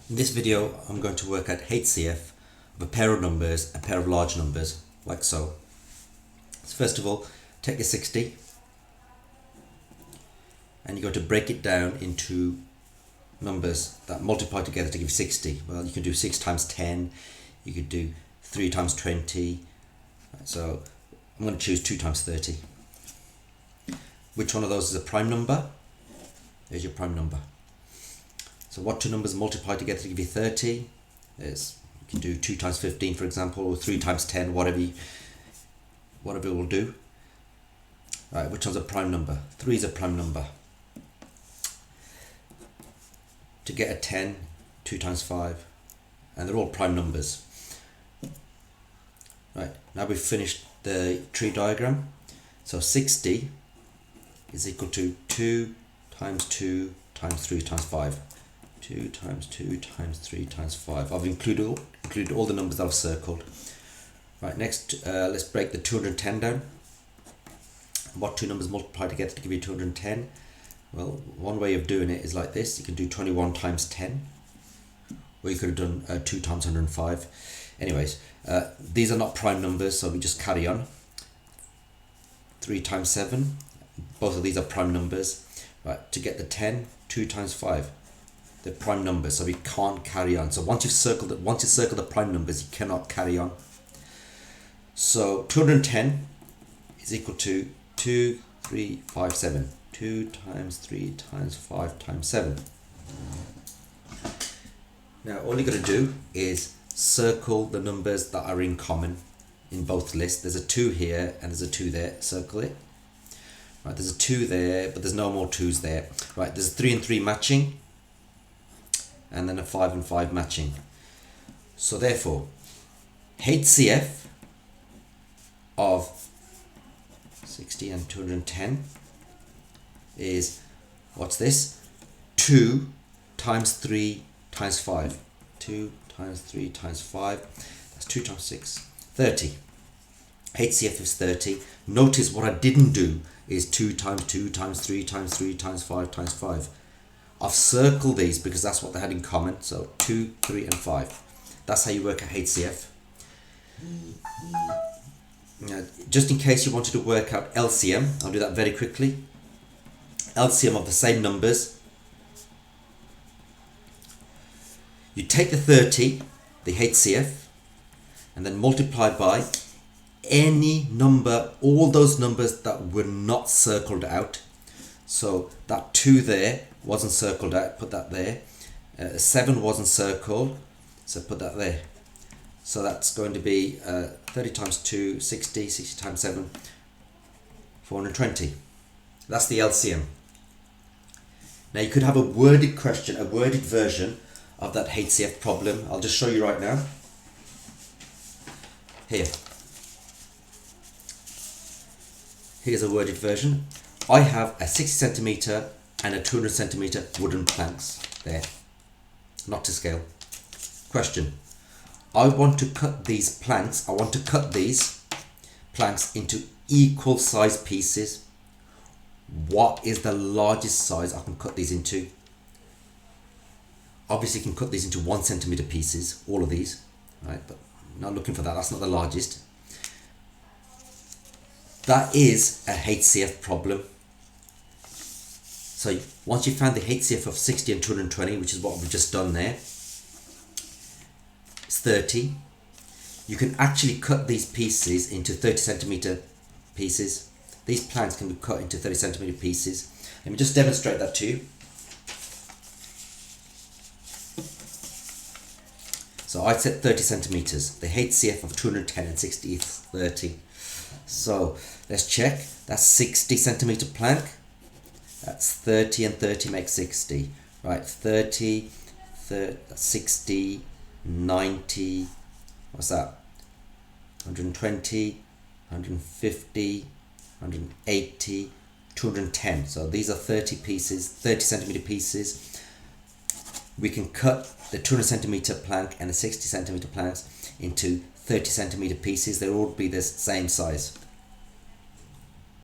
In this video, I'm going to work out HCF of a pair of numbers, a pair of large numbers, like so. So first of all, take your 60 and you're going to break it down into numbers that multiply together to give you 60. Well, you can do 6 times 10, you could do 3 times 20. So I'm going to choose 2 times 30. Which one of those is a prime number? There's your prime number. So what two numbers multiply together to give you 30? Is you can do 2 times 15, for example, or 3 times 10, whatever it will do. Right, which one's a prime number? 3 is a prime number. To get a 10, 2 times 5, and they're all prime numbers. Right, now we've finished the tree diagram. So 60 is equal to 2 times 2 times 3 times 5. 2 times 2 times 3 times 5. I've included all the numbers that I've circled. Right, next let's break the 210 down. What two numbers multiply together to give you 210? Well, one way of doing it is like this. You can do 21 times 10, or you could have done 2 times 105. Anyways, these are not prime numbers, so we just carry on. 3 times 7, both of these are prime numbers. Right, to get the 10, 2 times 5, they're prime numbers, so we can't carry on. So once you circle the prime numbers, you cannot carry on. So 210 is equal to 2, 3, 5, 7. 2 times 3 times 5 times 7. Now all you got to do is circle the numbers that are in common in both lists. There's a 2 here and there's a 2 there. Circle it. Right, there's a 2 there, but there's no more 2's there. Right, there's a 3 and 3 matching, and then a 5 and 5 matching. So therefore, HCF of 60 and 210 is, what's this? 2 times 3 times 5. 2 times 3 times 5. That's 2 times 6. 30. HCF is 30. Notice what I didn't do is 2 times 2 times 3 times 3 times 5 times 5. I've circled these because that's what they had in common. So 2, 3 and 5. That's how you work out HCF. Now, just in case you wanted to work out LCM, I'll do that very quickly. LCM of the same numbers. You take the 30, the HCF, and then multiply by any number, all those numbers that were not circled out. So that 2 there wasn't circled out, put that there. 7 wasn't circled, so put that there. So that's going to be 30 times 2, 60, 60 times 7, 420. That's the LCM. Now you could have a worded question, a worded version of that HCF problem. I'll just show you right now. Here's a worded version. I have a 60 centimeter and a 200 centimeter wooden planks there, not to scale. Question. I want to cut these planks, into equal size pieces. What is the largest size I can cut these into? Obviously you can cut these into 1 centimeter pieces, all of these, right? But I'm not looking for that, that's not the largest. That is a HCF problem. So once you found the HCF of 60 and 220, which is what we've just done there, it's 30. You can actually cut these pieces into 30 centimeter pieces. These planks can be cut into 30 centimeter pieces. Let me just demonstrate that to you. So I said 30 centimeters. The HCF of 210 and 60 is 30. So let's check. That's 60 centimeter plank. That's 30 and 30 makes 60. Right, 30, 60, 90, what's that? 120, 150, 180, 210. So these are 30 pieces, 30 centimeter pieces. We can cut the 200 centimeter plank and the 60 centimeter planks into 30 centimeter pieces. They'll all be the same size.